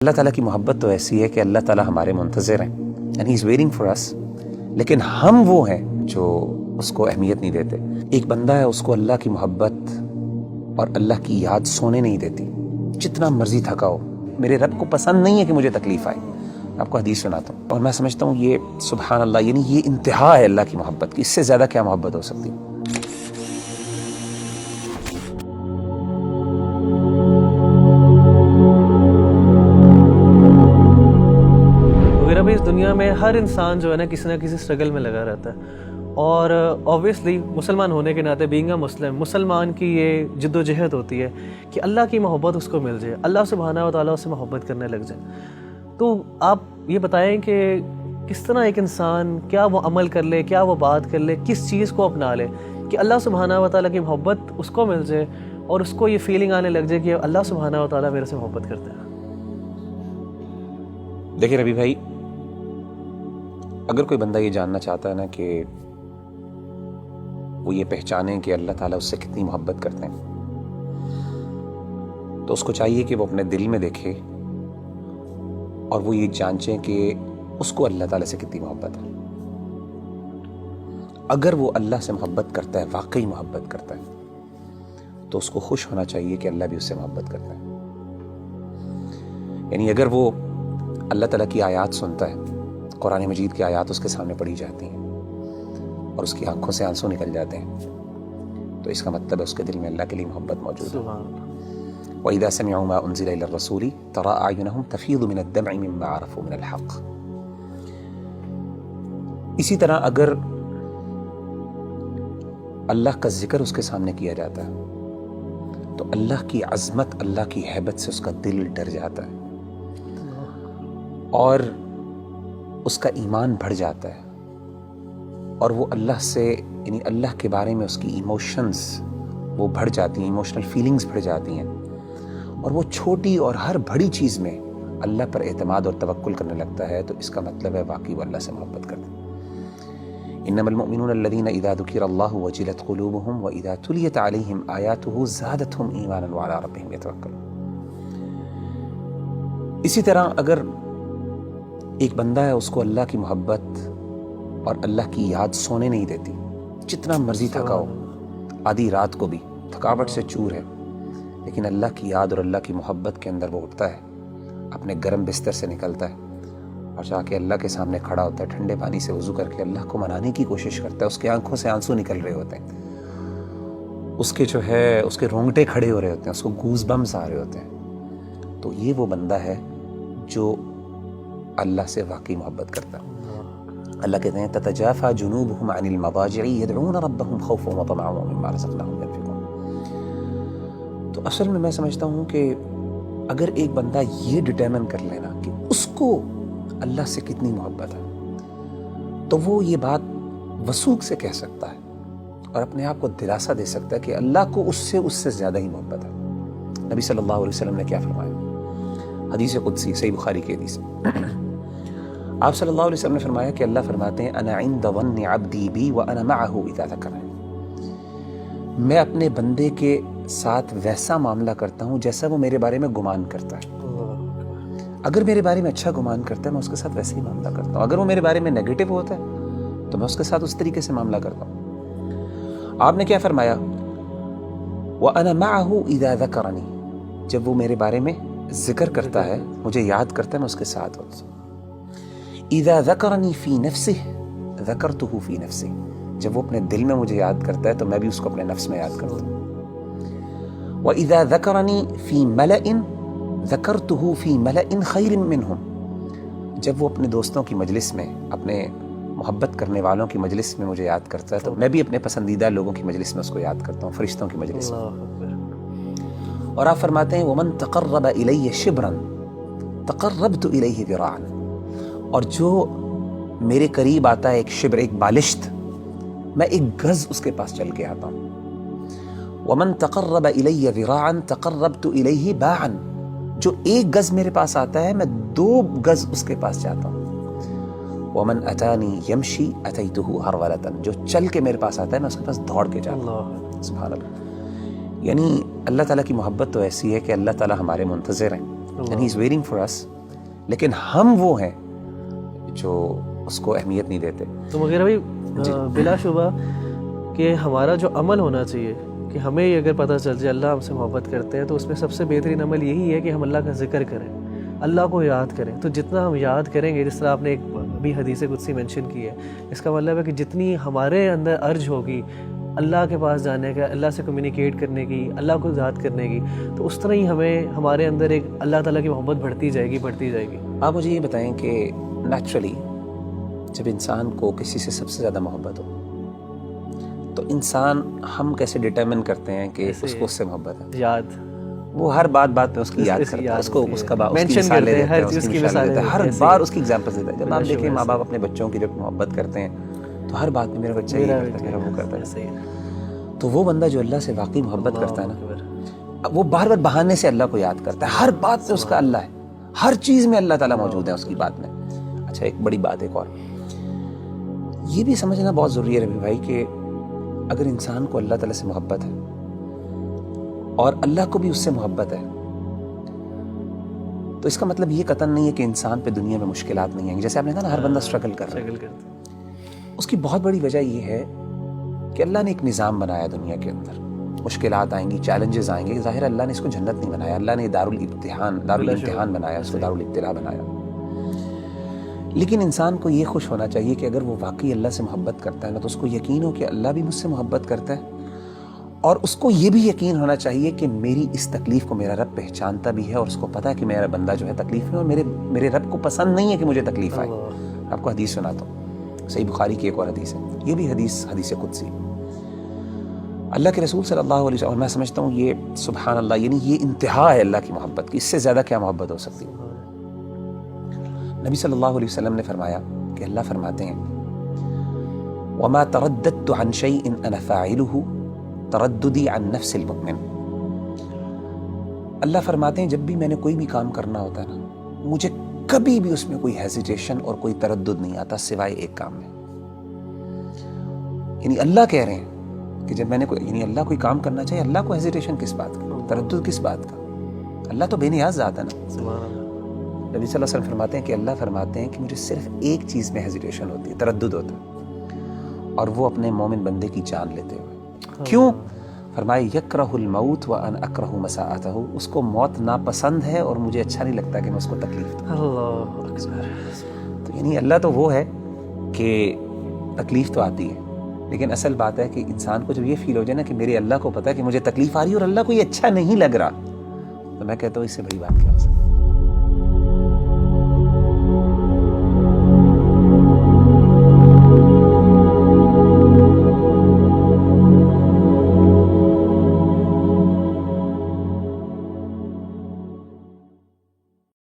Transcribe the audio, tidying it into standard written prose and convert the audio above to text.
اللہ تعالیٰ کی محبت تو ایسی ہے کہ اللہ تعالیٰ ہمارے منتظر ہیں and he is waiting for us, لیکن ہم وہ ہیں جو اس کو اہمیت نہیں دیتے۔ ایک بندہ ہے، اس کو اللہ کی محبت اور اللہ کی یاد سونے نہیں دیتی، جتنا مرضی تھکا ہو۔ میرے رب کو پسند نہیں ہے کہ مجھے تکلیف آئے۔ آپ کو حدیث سناتا ہوں اور میں سمجھتا ہوں یہ سبحان اللہ، یعنی یہ انتہا ہے اللہ کی محبت کی، اس سے زیادہ کیا محبت ہو سکتی؟ اس دنیا میں ہر انسان جو ہے نا کسی نہ کسی اسٹرگل میں لگا رہتا ہے، اور اوبویسلی مسلمان ہونے کے ناطے بینگ اے مسلمان کی یہ جد و جہد ہوتی ہے کہ اللہ کی محبت اس کو مل جائے، اللہ سبحانہ و تعالیٰ اس سے محبت کرنے لگ جائے۔ تو آپ یہ بتائیں کہ کس طرح ایک انسان کیا وہ عمل کر لے، کیا وہ بات کر لے، کس چیز کو اپنا لے کہ اللہ سبحانہ و تعالیٰ کی محبت اس کو مل جائے اور اس کو یہ فیلنگ آنے لگ جائے کہ اللہ سبحانہ و تعالیٰ میرے سے محبت کرتے ہیں۔ دیکھیں ربی بھائی، اگر کوئی بندہ یہ جاننا چاہتا ہے نا کہ وہ یہ پہچانے کہ اللہ تعالیٰ اس سے کتنی محبت کرتے ہیں، تو اس کو چاہیے کہ وہ اپنے دل میں دیکھے اور وہ یہ جانچیں کہ اس کو اللہ تعالیٰ سے کتنی محبت ہے۔ اگر وہ اللہ سے محبت کرتا ہے، واقعی محبت کرتا ہے، تو اس کو خوش ہونا چاہیے کہ اللہ بھی اس سے محبت کرتا ہے۔ یعنی اگر وہ اللہ تعالیٰ کی آیات سنتا ہے، قرآن مجید کی آیات اس کے سامنے پڑھی جاتی ہیں اور اس کی آنکھوں سے آنسو نکل جاتے ہیں، تو اس کا مطلب ہے اس کے دل میں اللہ کے لیے محبت موجود ہے۔ وَإِذَا سَمِعُوا مَا أُنزِلَ إِلَى الرَّسُولِ تَرَىٰ أَعْيُنَهُمْ تَفِيضُ مِنَ الدَّمْعِ مِمَّا عَرَفُوا مِنَ الْحَقِّ۔ اسی طرح اگر اللہ کا ذکر اس کے سامنے کیا جاتا ہے تو اللہ کی عظمت، اللہ کی ہیبت سے اس کا دل ڈر جاتا ہے اور اس کا ایمان بڑھ جاتا ہے، اور وہ اللہ سے، یعنی اللہ کے بارے میں اس کی ایموشنز وہ بڑھ جاتی ہیں، ایموشنل فیلنگز بڑھ جاتی ہیں، اور وہ چھوٹی اور ہر بڑی چیز میں اللہ پر اعتماد اور توکل کرنے لگتا ہے، تو اس کا مطلب ہے واقعی وہ اللہ سے محبت کرتا ہے۔ انما المؤمنون الذين اذا ذكر الله وجلت قلوبهم واذا تليت عليهم آياته زادتهم ایمانا وعلى ربهم يتوکلون۔ اسی طرح اگر ایک بندہ ہے، اس کو اللہ کی محبت اور اللہ کی یاد سونے نہیں دیتی، جتنا مرضی تھکا ہو، آدھی رات کو بھی تھکاوٹ سے چور ہے، لیکن اللہ کی یاد اور اللہ کی محبت کے اندر وہ اٹھتا ہے، اپنے گرم بستر سے نکلتا ہے اور جا کے اللہ کے سامنے کھڑا ہوتا ہے، ٹھنڈے پانی سے وضو کر کے اللہ کو منانے کی کوشش کرتا ہے، اس کی آنکھوں سے آنسو نکل رہے ہوتے ہیں، اس کے جو ہے اس کے رونگٹے کھڑے ہو رہے ہوتے ہیں، اس کو گوز بمز آ رہے ہوتے ہیں، تو یہ وہ بندہ ہے جو اللہ سے واقعی محبت کرتا ہے۔ اللہ کہتے ہیں تتجافى جنوبهم عن المضاجع يدعون ربهم خوفا وطمعا ومما رزقناهم ينفقون۔ تو اصل میں سمجھتا ہوں کہ اگر ایک بندہ یہ ڈٹرمن کر لینا کہ اس کو اللہ سے کتنی محبت ہے، تو وہ یہ بات وثوق سے کہہ سکتا ہے اور اپنے آپ کو دلاسا دے سکتا ہے کہ اللہ کو اس سے زیادہ ہی محبت ہے۔ نبی صلی اللہ علیہ وسلم نے کیا فرمایا؟ حدیث قدسی، صحیح بخاری کی حدیث، آپ صلی اللہ علیہ وسلم نے فرمایا کہ اللہ فرماتے ہیں انا عند ظن عبدی بی وانا معه اذا ذکرنی، میں اپنے بندے کے ساتھ ویسا معاملہ کرتا ہوں جیسا وہ میرے بارے میں گمان کرتا ہے۔ اگر میرے بارے میں اچھا گمان کرتا ہے میں اس کے ساتھ ویسے ہی معاملہ کرتا ہوں، اگر وہ میرے بارے میں نیگیٹو ہوتا ہے تو میں اس کے ساتھ اس طریقے سے معاملہ کرتا ہوں۔ آپ نے کیا فرمایا؟ وانا معه اذا ذکرنی، جب وہ میرے بارے میں ذکر کرتا ہے، مجھے یاد کرتا ہے، میں اس کے ساتھ ہوتا ہوں۔ اذا ذکرنی فی نفسہ ذکرتہ فی نفسی، جب وہ اپنے دل میں مجھے یاد کرتا ہے تو میں بھی اس کو اپنے نفس میں یاد کرتا ہوں۔ وَإِذَا ذَكَرَنِي فِي مَلَئٍ ذَكَرْتُهُ فِي مَلَئٍ خَيْرٍ مِّنْهُمْ، جب وہ اپنے دوستوں کی مجلس میں، اپنے محبت کرنے والوں کی مجلس میں مجھے یاد کرتا ہے تو میں بھی اپنے پسندیدہ لوگوں کی مجلس میں اس کو یاد کرتا ہوں، فرشتوں کی مجلس میں۔ اور آپ فرماتے ہیں وَمَن تَقَرَّبَ إِلَيَّ شِبْرًا تَقَرَّبْتُ إِلَيْهِ ذِرَاعًا، اور جو میرے قریب آتا ہے ایک شبر، ایک بالشت، میں ایک گز اس کے پاس چل کے آتا ہوں۔ وَمَن تَقَرَّبَ إِلَيَّ ذِرَاعًا تَقَرَّبْتُ إِلَيْهِ بَاعًا، جو ایک گز میرے پاس آتا ہے میں 2 گز اس کے پاس جاتا ہوں۔ وَمَنْ أَتَانِي يَمْشِي أَتَيْتُهُ هَرْوَلَةً، جو چل کے میرے پاس آتا ہے میں اس کے پاس دوڑ کے جاتا ہوں۔ سبحان اللہ۔ یعنی اللہ تعالیٰ کی محبت تو ایسی ہے کہ اللہ تعالیٰ ہمارے منتظر ہیں، and he is waiting for us. لیکن ہم وہ ہیں جو اس کو اہمیت نہیں دیتے. تو مغیرہ بھائی بلا شبہ کہ ہمارا جو عمل ہونا چاہیے کہ ہمیں یہ اگر پتہ چل جائے اللہ ہم سے محبت کرتے ہیں تو اس میں سب سے بہترین عمل یہی ہے کہ ہم اللہ کا ذکر کریں, اللہ کو یاد کریں. تو جتنا ہم یاد کریں گے, جس طرح آپ نے ایک ابھی حدیث قدسی مینشن کی ہے, اس کا مطلب ہے کہ جتنی ہمارے اندر ارج ہوگی اللہ کے پاس جانے کا, اللہ سے کمیونیکیٹ کرنے کی, اللہ کو یاد کرنے کی, تو اس طرح ہی ہمارے اندر ایک اللہ تعالیٰ کی محبت بڑھتی جائے گی. آپ مجھے یہ بتائیں کہ نیچرلی جب انسان کو کسی سے سب سے زیادہ محبت ہو تو انسان ہم کیسے ڈٹرمن کرتے ہیں کہ اس کو اس سے محبت ہے؟ یاد, وہ ہر بات پہ اس کی یاد کرتا ہے, اس کو اس کا مثالیں دیتا ہے, اس کی مثالیں دیتا ہے, ہر بار اس کی ایگزامپل دیتا ہے. جب آپ دیکھیں ماں باپ اپنے بچوں کی جب محبت کرتے ہیں تو ہر بات میں میرا بچہ یہ کرتا ہے, میرا وہ کرتا ہے. تو وہ بندہ جو اللہ سے واقعی محبت کرتا ہے نا, وہ بار بار بہانے سے اللہ کو یاد کرتا ہے. ہر بات پہ اس کا اللہ ہے, ہر چیز میں اللہ تعالیٰ موجود ہے اس کی بات میں. اچھا ایک بڑی بات ایک اور یہ بھی سمجھنا بہت ضروری ہے ربی بھائی کہ اگر انسان کو اللہ تعالیٰ سے محبت ہے اور اللہ کو بھی اس سے محبت ہے تو اس کا مطلب یہ قطعاً نہیں ہے کہ انسان پہ دنیا میں مشکلات نہیں آئیں گی. جیسے آپ نے کہا نا ہر بندہ اسٹرگل کر رہا ہے, اس کی بہت بڑی وجہ یہ ہے کہ اللہ نے ایک نظام بنایا دنیا کے اندر. مشکلات آئیں گی, چیلنجز آئیں گے. ظاہر اللہ نے اس کو جنت نہیں بنایا, اللہ نے دارالامتحان بنایا, اس کو دارالابتلاء بنایا. لیکن انسان کو یہ خوش ہونا چاہیے کہ اگر وہ واقعی اللہ سے محبت کرتا ہے نا تو اس کو یقین ہو کہ اللہ بھی مجھ سے محبت کرتا ہے, اور اس کو یہ بھی یقین ہونا چاہیے کہ میری اس تکلیف کو میرا رب پہچانتا بھی ہے, اور اس کو پتہ ہے کہ میرا بندہ جو ہے تکلیف میں, اور میرے رب کو پسند نہیں ہے کہ مجھے تکلیف آئے. آپ کو حدیث سناتا ہوں, صحیح بخاری کی ایک اور حدیث ہے, یہ بھی حدیث قدسی. اللہ کے رسول صلی اللہ علیہ وسلم, اور میں سمجھتا ہوں یہ سبحان اللہ, یعنی یہ انتہا ہے اللہ کی محبت کی, اس سے زیادہ کیا محبت ہو سکتی ہے. نبی صلی اللہ علیہ وسلم نے فرمایا کہ اللہ فرماتے ہیں وَمَا تَرَدَّدْتُ عَنْ شَيْءٍ أَنَا فَاعِلُهُ تَرَدُّدِي عَنْ نَفْسِ الْمُؤْمِنِ. اللہ فرماتے ہیں جب بھی میں نے کوئی بھی کام کرنا ہوتا ہے نا, مجھے کبھی بھی اس میں کوئی ہیزیٹیشن اور کوئی تردد نہیں آتا سوائے ایک کام میں. یعنی اللہ کہہ رہے ہیں کہ جب میں نے یعنی اللہ کوئی کام کرنا چاہیے, اللہ کو ہیزیٹیشن کس بات کا, تردد کس بات کا؟ اللہ تو بے نیاز ذات ہے نا. نبی صلی اللہ علیہ وسلم فرماتے ہیں کہ اللہ فرماتے ہیں کہ مجھے صرف ایک چیز میں ہیزیٹیشن ہوتی ہے, تردد ہوتا ہے, اور وہ اپنے مومن بندے کی جان لیتے ہوئے. کیوں؟ فرمائے یکرہ الموت وانا اکرہ مساءتہ, اس کو موت ناپسند ہے اور مجھے اچھا نہیں لگتا کہ میں اس کو تکلیف دوں. اللہ اکبر. تو یعنی اللہ تو وہ ہے کہ تکلیف تو آتی ہے, لیکن اصل بات ہے کہ انسان کو جب یہ فیل ہو جائے نا کہ میرے اللہ کو پتہ ہے کہ مجھے تکلیف آ رہی ہے اور اللہ کو یہ اچھا نہیں لگ رہا, تو میں کہتا ہوں اس سے بڑی بات کیا ہو سکتی ہے.